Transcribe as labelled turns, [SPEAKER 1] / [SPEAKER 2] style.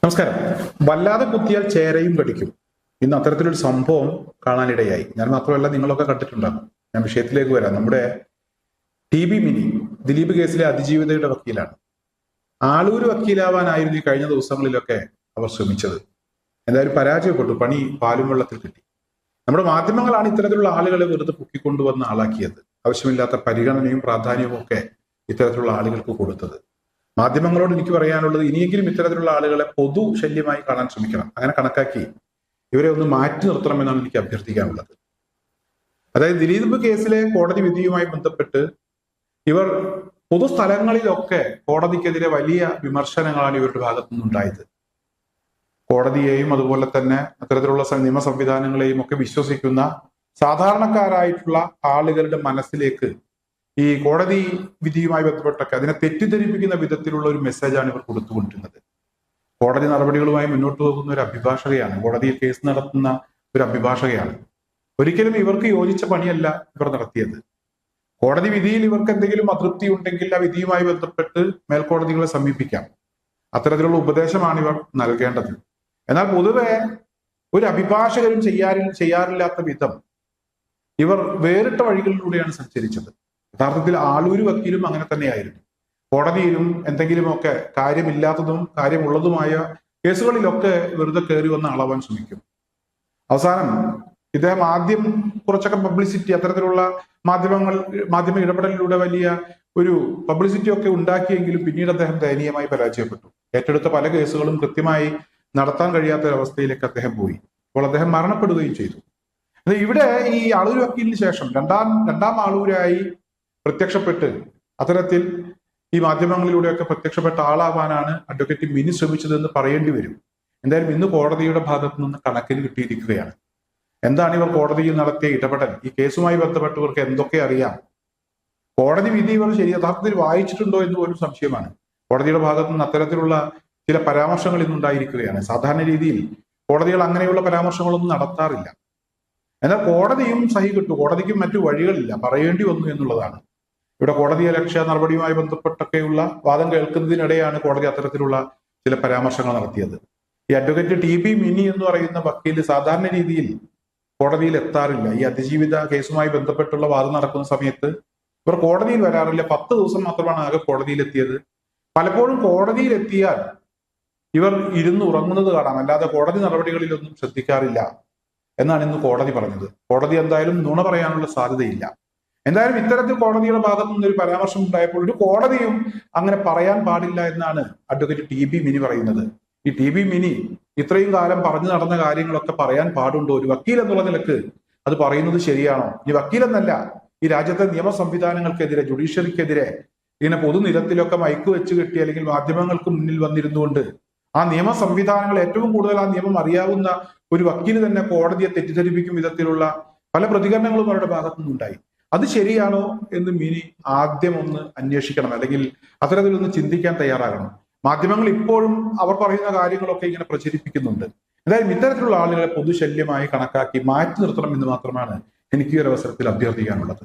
[SPEAKER 1] നമസ്കാരം. വല്ലാതെ കുത്തിയാൽ ചേരയും കടിക്കും. ഇന്ന് അത്തരത്തിലൊരു സംഭവം കാണാനിടയായി. ഞാൻ മാത്രമല്ല, നിങ്ങളൊക്കെ കണ്ടിട്ടുണ്ടാകും. ഞാൻ വിഷയത്തിലേക്ക് വരാം. നമ്മുടെ ടി.ബി. മിനി ദിലീപ് കേസിലെ അതിജീവിതയുടെ വക്കീലാണ്. ആളൂര് വക്കീലാവാനായിരുന്നു ഈ കഴിഞ്ഞ ദിവസങ്ങളിലൊക്കെ അവർ ശ്രമിച്ചത്. എന്തായാലും പരാജയപ്പെട്ടു. പണി പാലും വെള്ളത്തിൽ കിട്ടി. നമ്മുടെ മാധ്യമങ്ങളാണ് ഇത്തരത്തിലുള്ള ആളുകളെ വെറുതെ പൊക്കിക്കൊണ്ടുവന്ന് ആളാക്കിയത്. ആവശ്യമില്ലാത്ത പരിഗണനയും പ്രാധാന്യവും ഒക്കെ ഇത്തരത്തിലുള്ള ആളുകൾക്ക് കൊടുത്തത്. മാധ്യമങ്ങളോട് എനിക്ക് പറയാനുള്ളത്, ഇനിയെങ്കിലും ഇത്തരത്തിലുള്ള ആളുകളെ പൊതു ശല്യമായി കാണാൻ ശ്രമിക്കണം. അങ്ങനെ കണക്കാക്കി ഇവരെ ഒന്ന് മാറ്റി നിർത്തണമെന്നാണ് എനിക്ക് അഭ്യർത്ഥിക്കാനുള്ളത്. അതായത് ദിലീപ് കേസിലെ കോടതി വിധിയുമായി ബന്ധപ്പെട്ട് ഇവർ പൊതുസ്ഥലങ്ങളിലൊക്കെ കോടതിക്കെതിരെ വലിയ വിമർശനങ്ങളാണ് ഇവരുടെ ഭാഗത്തു നിന്നുണ്ടായത്. കോടതിയെയും അതുപോലെ തന്നെ അത്തരത്തിലുള്ള നിയമ സംവിധാനങ്ങളെയും ഒക്കെ വിശ്വസിക്കുന്ന സാധാരണക്കാരായിട്ടുള്ള ആളുകളുടെ മനസ്സിലേക്ക് ഈ കോടതി വിധിയുമായി ബന്ധപ്പെട്ടൊക്കെ അതിനെ തെറ്റിദ്ധരിപ്പിക്കുന്ന വിധത്തിലുള്ള ഒരു മെസ്സേജാണ് ഇവർ കൊടുത്തുകൊണ്ടിരുന്നത്. കോടതി നടപടികളുമായി മുന്നോട്ട് പോകുന്ന ഒരു അഭിഭാഷകയാണ്, കോടതിയിൽ കേസ് നടത്തുന്ന ഒരു അഭിഭാഷകയാണ്. ഒരിക്കലും ഇവർക്ക് യോജിച്ച പണിയല്ല ഇവർ നടത്തിയത്. കോടതി വിധിയിൽ ഇവർക്ക് എന്തെങ്കിലും അതൃപ്തി ഉണ്ടെങ്കിൽ ആ വിധിയുമായി ബന്ധപ്പെട്ട് മേൽക്കോടതികളെ സമീപിക്കാം. അത്തരത്തിലുള്ള ഉപദേശമാണ് ഇവർ നൽകേണ്ടത്. എന്നാൽ പൊതുവെ ഒരു അഭിഭാഷകരും ചെയ്യാറില്ലാത്ത വിധം ഇവർ വേറിട്ട വഴികളിലൂടെയാണ് സഞ്ചരിച്ചത്. യഥാർത്ഥത്തിൽ ആളൂര് വക്കീലും അങ്ങനെ തന്നെയായിരുന്നു. കോടതിയിലും എന്തെങ്കിലുമൊക്കെ കാര്യമില്ലാത്തതും കാര്യമുള്ളതുമായ കേസുകളിലൊക്കെ വെറുതെ കയറി വന്ന് അളവാൻ ശ്രമിക്കും. അവസാനം ഇദ്ദേഹം ആദ്യം കുറച്ചൊക്കെ പബ്ലിസിറ്റി, അത്തരത്തിലുള്ള മാധ്യമ ഇടപെടലിലൂടെ വലിയ ഒരു പബ്ലിസിറ്റി ഒക്കെ ഉണ്ടാക്കിയെങ്കിലും പിന്നീട് അദ്ദേഹം ദയനീയമായി പരാജയപ്പെട്ടു. ഏറ്റെടുത്ത പല കേസുകളും കൃത്യമായി നടത്താൻ കഴിയാത്ത ഒരവസ്ഥയിലേക്ക് അദ്ദേഹം പോയി. അപ്പോൾ അദ്ദേഹം മരണപ്പെടുകയും ചെയ്തു. ഇവിടെ ഈ ആളൂര് വക്കീലിന് ശേഷം രണ്ടാം ആളൂരായി പ്രത്യക്ഷപ്പെട്ട് അത്തരത്തിൽ ഈ മാധ്യമങ്ങളിലൂടെയൊക്കെ പ്രത്യക്ഷപ്പെട്ട ആളാവാനാണ് അഡ്വക്കേറ്റ് മിനി ശ്രമിച്ചതെന്ന് പറയേണ്ടി വരും. എന്തായാലും ഇന്ന് കോടതിയുടെ ഭാഗത്തു നിന്ന് കണക്കിന് കിട്ടിയിരിക്കുകയാണ്. എന്താണ് ഇവർ കോടതിയിൽ നടത്തിയ ഇടപെടൽ? ഈ കേസുമായി ബന്ധപ്പെട്ടവർക്ക് എന്തൊക്കെ അറിയാം? കോടതി വിധി ഇവർ യഥാർത്ഥത്തിൽ വായിച്ചിട്ടുണ്ടോ എന്ന് പോലും സംശയമാണ്. കോടതിയുടെ ഭാഗത്തു നിന്ന് അത്തരത്തിലുള്ള ചില പരാമർശങ്ങൾ ഇന്നുണ്ടായിരിക്കുകയാണ്. സാധാരണ രീതിയിൽ കോടതികൾ അങ്ങനെയുള്ള പരാമർശങ്ങളൊന്നും നടത്താറില്ല. എന്നാൽ കോടതിയും സഹി കിട്ടു. കോടതിക്കും മറ്റു വഴികളില്ല, പറയേണ്ടി വന്നു എന്നുള്ളതാണ്. ഇവിടെ കോടതി അലക്ഷ്യ നടപടിയുമായി ബന്ധപ്പെട്ടൊക്കെയുള്ള വാദം കേൾക്കുന്നതിനിടെയാണ് കോടതി അത്തരത്തിലുള്ള ചില പരാമർശങ്ങൾ നടത്തിയത്. ഈ അഡ്വക്കേറ്റ് ടി.ബി. മിനി എന്ന് പറയുന്ന വക്കീല് സാധാരണ രീതിയിൽ കോടതിയിൽ എത്താറില്ല. ഈ അതിജീവിത കേസുമായി ബന്ധപ്പെട്ടുള്ള വാദം നടക്കുന്ന സമയത്ത് ഇവർ കോടതിയിൽ വരാറില്ല. 10 ദിവസം മാത്രമാണ് ആകെ കോടതിയിൽ എത്തിയത്. പലപ്പോഴും കോടതിയിൽ എത്തിയാൽ ഇവർ ഇരുന്ന് ഉറങ്ങുന്നത് കാണാം, അല്ലാതെ കോടതി നടപടികളിലൊന്നും ശ്രദ്ധിക്കാറില്ല എന്നാണ് ഇന്ന് കോടതി പറഞ്ഞത്. കോടതി എന്തായാലും നുണ പറയാനുള്ള സാധ്യതയില്ല. എന്തായാലും ഇത്തരത്തിൽ കോടതിയുടെ ഭാഗത്തു നിന്നൊരു പരാമർശം ഉണ്ടായപ്പോൾ ഒരു കോടതിയും അങ്ങനെ പറയാൻ പാടില്ല എന്നാണ് അഡ്വക്കേറ്റ് ടി.ബി. മിനി പറയുന്നത്. ഈ ടി.ബി. മിനി ഇത്രയും കാലം പറഞ്ഞു നടന്ന കാര്യങ്ങളൊക്കെ പറയാൻ പാടുണ്ടോ? ഒരു വക്കീൽ എന്നുള്ള നിലക്ക് അത് പറയുന്നത് ശരിയാണോ? ഈ വക്കീലെന്നല്ല, ഈ രാജ്യത്തെ നിയമ സംവിധാനങ്ങൾക്കെതിരെ, ജുഡീഷ്യറിക്കെതിരെ ഇങ്ങനെ പൊതുനിരത്തിലൊക്കെ മൈക്ക് വെച്ച് കെട്ടി അല്ലെങ്കിൽ മാധ്യമങ്ങൾക്ക് മുന്നിൽ വന്നിരുന്നുകൊണ്ട് ആ നിയമ സംവിധാനങ്ങൾ ഏറ്റവും കൂടുതൽ ആ നിയമം അറിയാവുന്ന ഒരു വക്കീല് തന്നെ കോടതിയെ തെറ്റിദ്ധരിപ്പിക്കും വിധത്തിലുള്ള പല പ്രതികരണങ്ങളും അവരുടെ ഭാഗത്തുനിന്നുണ്ടായി. അത് ശരിയാണോ എന്ന് മിനി ആദ്യം ഒന്ന് അന്വേഷിക്കണം, അല്ലെങ്കിൽ അത്തരത്തിലൊന്ന് ചിന്തിക്കാൻ തയ്യാറാകണം. മാധ്യമങ്ങൾ ഇപ്പോഴും അവർ പറയുന്ന കാര്യങ്ങളൊക്കെ ഇങ്ങനെ പ്രചരിപ്പിക്കുന്നുണ്ട്. എന്തായാലും ഇത്തരത്തിലുള്ള ആളുകളെ പൊതുശല്യമായി കണക്കാക്കി മാറ്റി നിർത്തണം എന്ന് മാത്രമാണ് എനിക്ക് ഈ ഒരു അവസരത്തിൽ അഭ്യർത്ഥിക്കാനുള്ളത്.